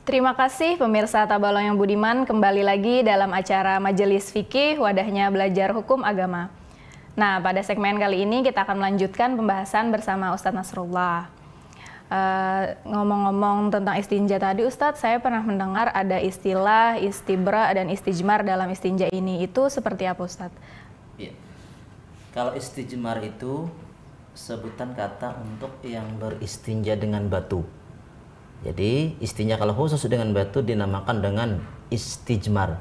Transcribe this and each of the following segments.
Terima kasih pemirsa Tabalong yang budiman, kembali lagi dalam acara Majelis Fikih, wadahnya belajar hukum agama. Nah, pada segmen kali ini kita akan melanjutkan pembahasan bersama Ustadz Nasrullah. Ngomong-ngomong tentang istinja tadi, Ustadz, saya pernah mendengar ada istilah istibra dan istijmar dalam istinja ini. Itu seperti apa, Ustadz? Ya. Kalau istijmar itu sebutan kata untuk yang beristinja dengan batu. Jadi istinja kalau khusus dengan batu dinamakan dengan istijmar.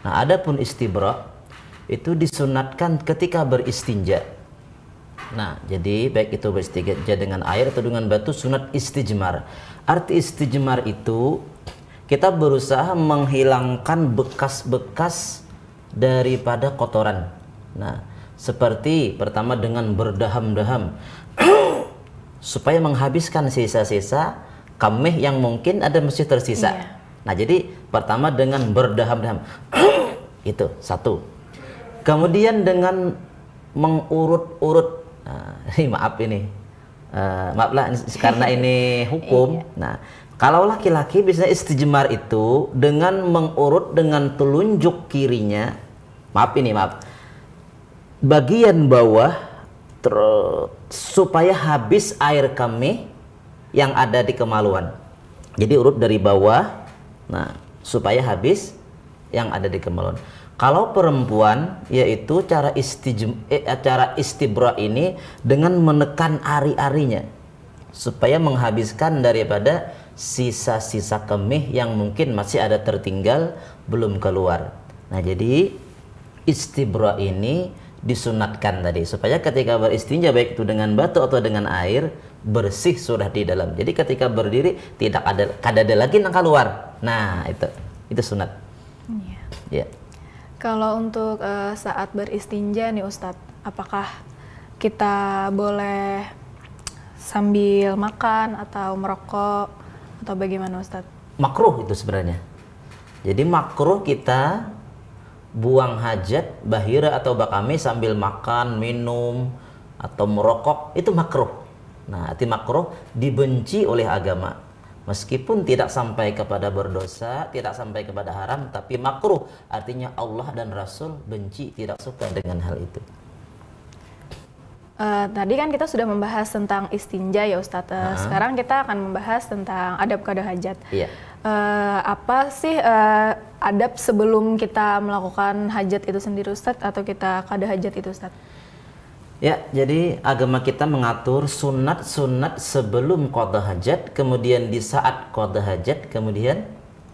Nah, adapun istibra itu disunatkan ketika beristinja. Nah, jadi baik itu beristinja dengan air atau dengan batu, sunat istijmar. Arti istijmar itu kita berusaha menghilangkan bekas-bekas daripada kotoran. Nah, seperti pertama dengan berdaham-daham supaya menghabiskan sisa-sisa kameh yang mungkin ada masih tersisa. Iya. Nah, jadi pertama dengan berdaham-daham itu satu. Kemudian dengan mengurut-urut. Nah, maaflah karena ini hukum. Nah, kalau laki-laki bisa istijmar itu dengan mengurut dengan telunjuk kirinya. Maaf, bagian bawah supaya habis air kameh yang ada di kemaluan. Jadi urut dari bawah, nah supaya habis yang ada di kemaluan. Kalau perempuan, yaitu cara istibra ini dengan menekan ari-arinya supaya menghabiskan daripada sisa-sisa kemih yang mungkin masih ada tertinggal belum keluar. Nah, jadi istibra ini disunatkan tadi supaya ketika beristinja baik itu dengan batu atau dengan air bersih sudah di dalam. Jadi ketika berdiri tidak ada lagi yang keluar. Nah, itu sunat. Iya. Ya. Kalau untuk saat beristinja nih Ustadz, apakah kita boleh sambil makan atau merokok atau bagaimana Ustadz? Makruh itu sebenarnya. Jadi makruh kita buang hajat, bahira atau bakami sambil makan, minum, atau merokok, itu makruh. Nah, arti makruh dibenci oleh agama. Meskipun tidak sampai kepada berdosa, tidak sampai kepada haram, tapi makruh. Artinya Allah dan Rasul benci, tidak suka dengan hal itu. Tadi kan kita sudah membahas tentang istinja ya Ustadz. Sekarang kita akan membahas tentang adab qada hajat. Iya. Apa sih adab sebelum kita melakukan hajat itu sendiri Ustadz, atau kita qada hajat itu Ustadz? Ya, jadi agama kita mengatur sunat-sunat sebelum qada hajat, kemudian di saat qada hajat, kemudian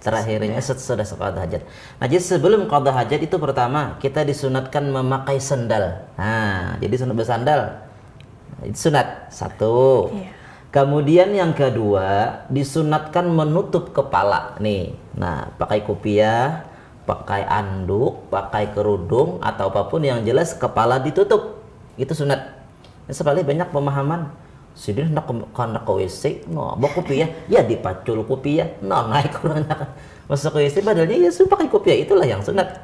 terakhirnya setelah qada hajat. Nah, jadi sebelum qada hajat itu pertama kita disunatkan memakai sandal. Nah, jadi sunat bersandal. Itu sunat satu. Iya. Kemudian yang kedua disunatkan menutup kepala nih. Nah, pakai kopiah, pakai anduk, pakai kerudung atau apapun yang jelas kepala ditutup. Itu sunat. Sebenarnya banyak pemahaman. Sidin hendak ke WC, no, bawa kopiah, ya dipacul kopiah, no, naik kurangnya masuk ke WC, padahal ya sudah pakai kopiah, itulah yang sunat.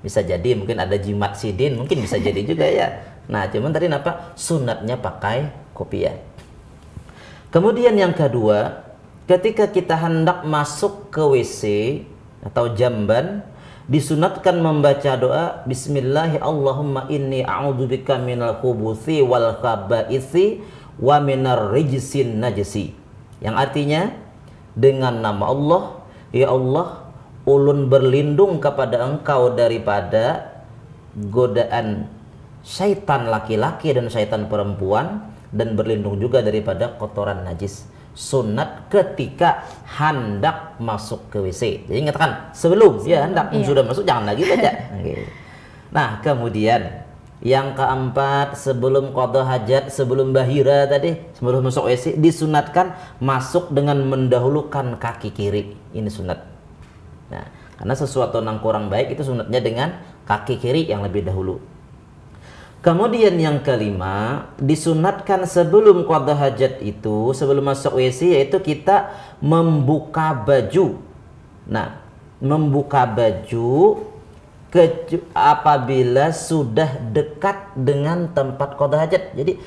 Bisa jadi mungkin ada jimat sidin, mungkin bisa jadi juga ya. Nah, cuman tadi apa? Sunatnya pakai kopiah. Kemudian yang kedua, ketika kita hendak masuk ke WC atau jamban, disunatkan membaca doa Bismillahi Allahumma inni a'udzubika minal khubuthi wal khabaithi wa minar rijsin najisi. Yang artinya, dengan nama Allah, ya Allah, ulun berlindung kepada engkau daripada godaan syaitan laki-laki dan syaitan perempuan, dan berlindung juga daripada kotoran najis. Sunat ketika hendak masuk ke WC. Jadi ingatkan sebelum ya hendak sudah masuk jangan lagi baca. Nah, kemudian yang keempat, sebelum qada hajat, sebelum bahira tadi, sebelum masuk WC disunatkan masuk dengan mendahulukan kaki kiri. Ini sunat. Nah, karena sesuatu yang kurang baik itu sunatnya dengan kaki kiri yang lebih dahulu. Kemudian yang kelima, disunatkan sebelum qada hajat itu, sebelum masuk WC, yaitu kita membuka baju. Nah, membuka baju apabila sudah dekat dengan tempat qada hajat. Jadi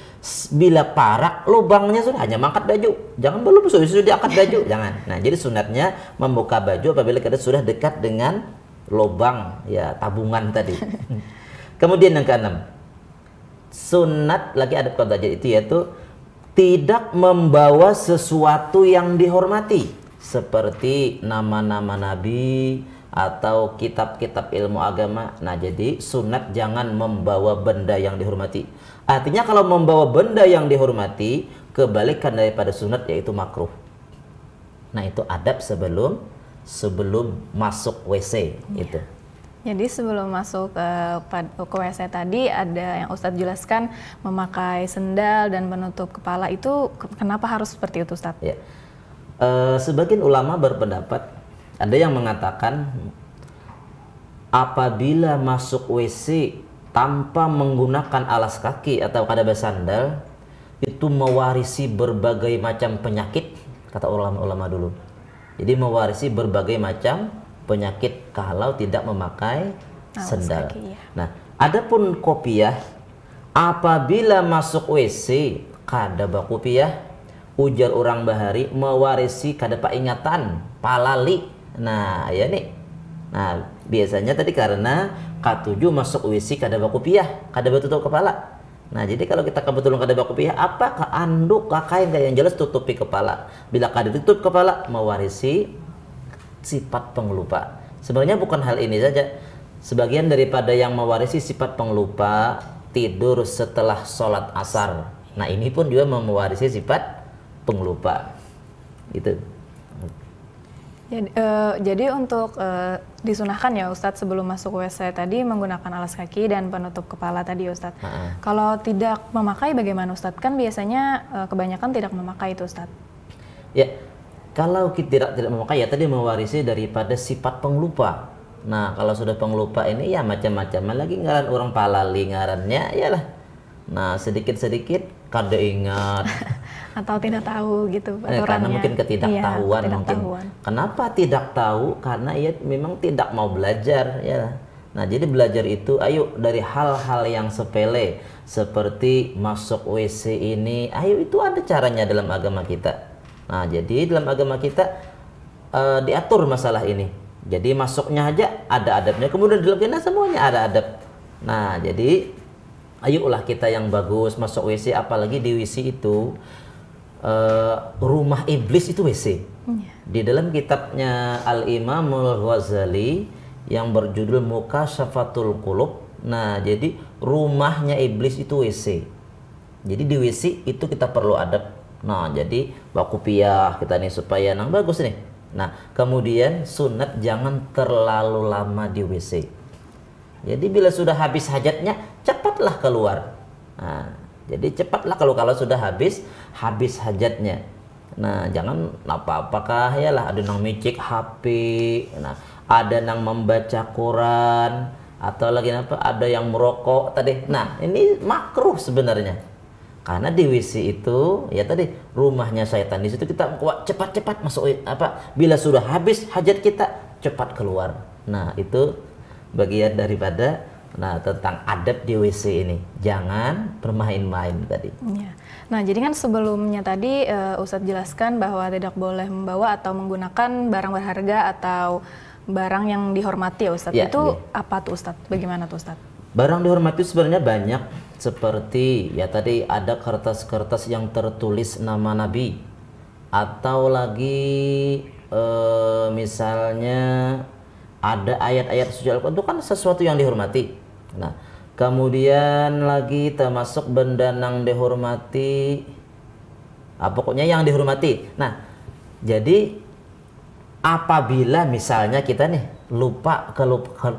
bila parak lubangnya sudah, hanya mangkat baju, jangan belum sudah diangkat baju, jangan. Nah, jadi sunatnya membuka baju apabila kita sudah dekat dengan lubang ya tabungan tadi. Kemudian yang keenam, sunat lagi ada qada hajat itu yaitu tidak membawa sesuatu yang dihormati seperti nama-nama nabi atau kitab-kitab ilmu agama. Nah, jadi sunat jangan membawa benda yang dihormati. Artinya kalau membawa benda yang dihormati, kebalikan daripada sunat yaitu makruh. Nah, itu adab sebelum masuk WC itu. Jadi sebelum masuk ke WC tadi ada yang Ustadz jelaskan memakai sendal dan menutup kepala itu kenapa harus seperti itu, Ustadz? Ya. Sebagian ulama berpendapat, ada yang mengatakan apabila masuk WC tanpa menggunakan alas kaki atau kadaba sandal itu mewarisi berbagai macam penyakit, kata ulama-ulama dulu. Jadi mewarisi berbagai macam penyakit kalau tidak memakai sendal. Kaki, ya. Nah, adapun kopiah apabila masuk WC kadaba kopiah, ujar orang bahari mewarisi kadapa ingatan palali. Nah, ya nih. Nah, biasanya tadi karena K7 masuk WC kadaba kopiah, kadaba tutup kepala. Nah, jadi kalau kita kebetulan kadaba kopiah, apakah anduk kain yang jelas tutupi kepala. Bila kada tutup kepala, mewarisi sifat penglupa. Sebenarnya bukan hal ini saja. Sebagian daripada yang mewarisi sifat penglupa tidur setelah sholat asar. Nah, ini pun juga mewarisi sifat penglupa. Gitu. Jadi untuk disunahkan ya Ustadz sebelum masuk WC tadi menggunakan alas kaki dan penutup kepala tadi Ustadz. Kalau tidak memakai bagaimana Ustadz? Kan biasanya kebanyakan tidak memakai itu Ustadz. Ya, kalau kita tidak memakai ya tadi mewarisi daripada sifat penglupa. Nah, kalau sudah penglupa ini ya macam-macam lagi ngaran orang palali ngarannya iyalah. Nah, sedikit-sedikit kada ingat atau tidak tahu gitu aturannya. Karena mungkin ketidaktahuan iya, mungkin. Kenapa tidak tahu? Karena ia memang tidak mau belajar ya. Nah, jadi belajar itu ayo dari hal-hal yang sepele seperti masuk WC ini, ayo itu ada caranya dalam agama kita. Nah, jadi dalam agama kita diatur masalah ini. Jadi masuknya aja ada adabnya, kemudian dalam kita semuanya ada adab. Nah, jadi ayolah kita yang bagus masuk WC, apalagi di WC itu rumah iblis itu WC. Di dalam kitabnya Al-Imam Al-Ghazali yang berjudul Mukashafatul Qulub. Nah, jadi rumahnya iblis itu WC. Jadi di WC itu kita perlu adab. Nah, jadi bakupiah kita nih supaya nang bagus nih. Nah, kemudian sunat jangan terlalu lama di WC. Jadi bila sudah habis hajatnya cepatlah keluar. Nah, jadi cepatlah kalau sudah habis hajatnya. Nah, jangan apakah ya lah ada nang micik HP, nah ada nang membaca Quran atau lagi apa ada yang merokok tadi. Nah, ini makruh sebenarnya. Karena di WC itu ya tadi rumahnya syaitan. Di situ kita cepat-cepat masuk apa bila sudah habis hajat kita cepat keluar. Nah, itu bagian daripada tentang adab di WC ini. Jangan bermain-main tadi. Ya. Nah, jadi kan sebelumnya tadi Ustadz jelaskan bahwa tidak boleh membawa atau menggunakan barang berharga atau barang yang dihormati ya Ustadz. Ya, itu apa tuh Ustadz? Bagaimana tuh Ustadz? Barang dihormati sebenarnya banyak. Seperti ya tadi ada kertas-kertas yang tertulis nama Nabi. Atau lagi misalnya ada ayat-ayat suci Al-Quran, itu kan sesuatu yang dihormati. Nah, kemudian lagi termasuk benda yang dihormati, pokoknya yang dihormati. Nah, jadi apabila misalnya kita nih lupa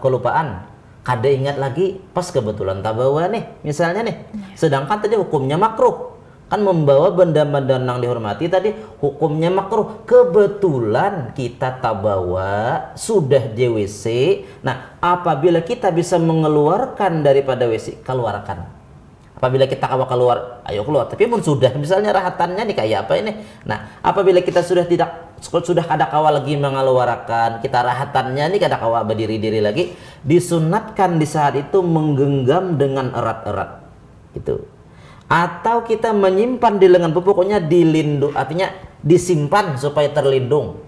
kelupaan, kada ingat lagi pas kebetulan tak bawa nih, misalnya nih, sedangkan tadi hukumnya makruh. Kan membawa benda-benda yang dihormati tadi hukumnya makruh, kebetulan kita tak bawa sudah di WC. Nah, apabila kita bisa mengeluarkan daripada WC, keluarkan. Apabila kita kawa keluar, ayo keluar. Tapi pun sudah, misalnya rahatannya nih kayak apa ini. Nah, apabila kita sudah kada kawa lagi mengeluarkan, kita rahatannya nih kada kawa berdiri-diri lagi, disunatkan di saat itu menggenggam dengan erat-erat. Gitu. Atau kita menyimpan di lengan, pokoknya dilindung, artinya disimpan supaya terlindung.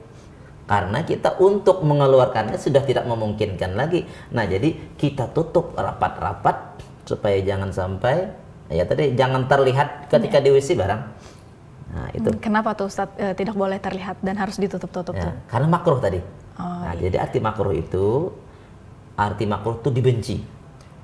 Karena kita untuk mengeluarkannya sudah tidak memungkinkan lagi. Nah, jadi kita tutup rapat-rapat supaya jangan sampai ya tadi jangan terlihat ketika di WC barang. Nah, itu. Kenapa tuh Ustadz tidak boleh terlihat dan harus ditutup-tutup Ya, tuh? karena makruh tadi. Iya. Jadi arti makruh itu dibenci.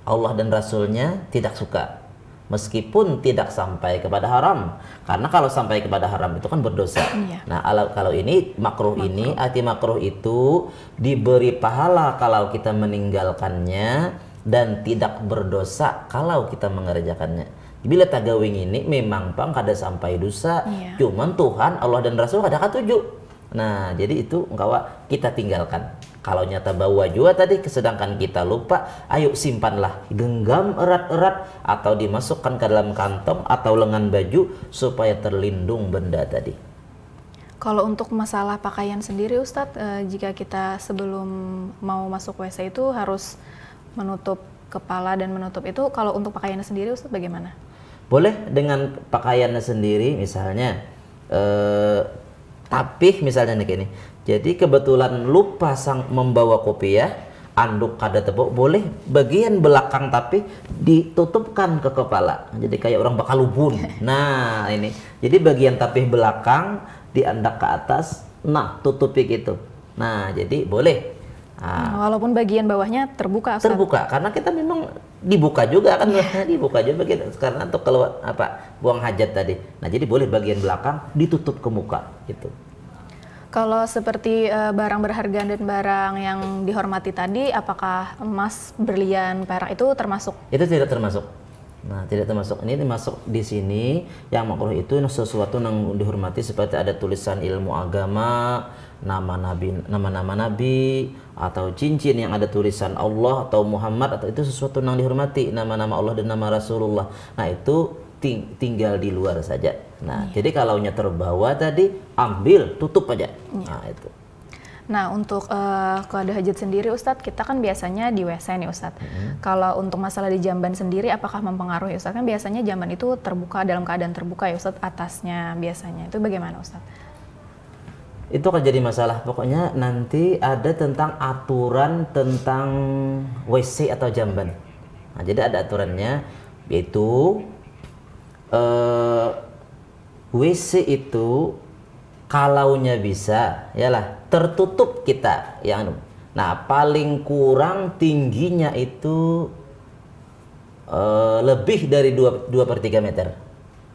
Allah dan Rasulnya tidak suka. Meskipun tidak sampai kepada haram, karena kalau sampai kepada haram itu kan berdosa. Iya. Nah, kalau ini makruh ini, arti makruh itu diberi pahala kalau kita meninggalkannya dan tidak berdosa kalau kita mengerjakannya. Bila tagawing ini memang pang kada sampai dosa, Iya. cuman Tuhan, Allah dan Rasul kada katuju. Nah, jadi itu engkawa kita tinggalkan. Kalau nyata bawa juga tadi, sedangkan kita lupa, ayo simpanlah, genggam erat-erat atau dimasukkan ke dalam kantong atau lengan baju supaya terlindung benda tadi. Kalau untuk masalah pakaian sendiri Ustadz, jika kita sebelum mau masuk WC itu harus menutup kepala dan menutup itu, kalau untuk pakaiannya sendiri Ustadz bagaimana? Boleh dengan pakaiannya sendiri, misalnya tapi misalnya nih gini, jadi kebetulan lupa membawa kopiah, anduk kada tebuk, boleh bagian belakang tapi ditutupkan ke kepala, jadi kayak orang bakal lubun. Nah ini, jadi bagian tapih belakang diandak ke atas, nah tutupi gitu. Nah jadi boleh. Walaupun bagian bawahnya terbuka Ustadz. Terbuka, karena kita memang dibuka juga kan, dibuka juga gitu, karena untuk keluar buang hajat tadi. Nah jadi boleh bagian belakang ditutup ke muka gitu. Kalau seperti barang berharga dan barang yang dihormati tadi, apakah emas, berlian, perak itu termasuk? Itu tidak termasuk. Nah, tidak termasuk. Ini termasuk di sini yang makruh itu sesuatu yang dihormati seperti ada tulisan ilmu agama, nama-nama nabi, atau cincin yang ada tulisan Allah atau Muhammad, atau itu sesuatu yang dihormati, nama-nama Allah dan nama Rasulullah. Nah, itu tinggal di luar saja. Nah, jadi kalau terbawa tadi, ambil, tutup aja. Nah, itu. Nah, untuk qada hajat sendiri Ustadz, kita kan biasanya di WC nih Ustadz. Kalau untuk masalah di jamban sendiri, apakah mempengaruhi Ustadz? Kan biasanya jamban itu terbuka, dalam keadaan terbuka ya Ustadz, atasnya biasanya. Itu bagaimana Ustadz? Itu akan jadi masalah. Pokoknya nanti ada tentang aturan tentang WC atau jamban. Nah, jadi ada aturannya, yaitu WC itu kalaunya bisa, yalah tertutup kita yang. Nah, paling kurang tingginya itu lebih dari 2/3 meter.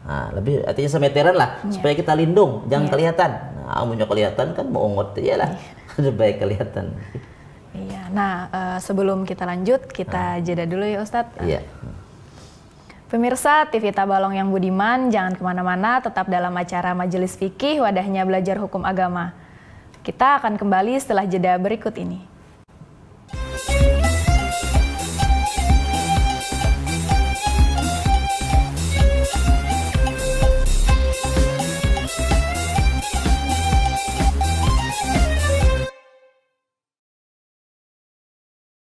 Nah, lebih artinya semeteran lah, supaya kita lindung, jangan kelihatan. Nah, amunnya kelihatan kan meongot, yalah supaya kelihatan. Iya. Nah, sebelum kita lanjut, kita jeda dulu ya Ustadz. Iya. Pemirsa TV Tabalong yang budiman, jangan kemana-mana, tetap dalam acara Majelis Fikih, wadahnya belajar hukum agama. Kita akan kembali setelah jeda berikut ini.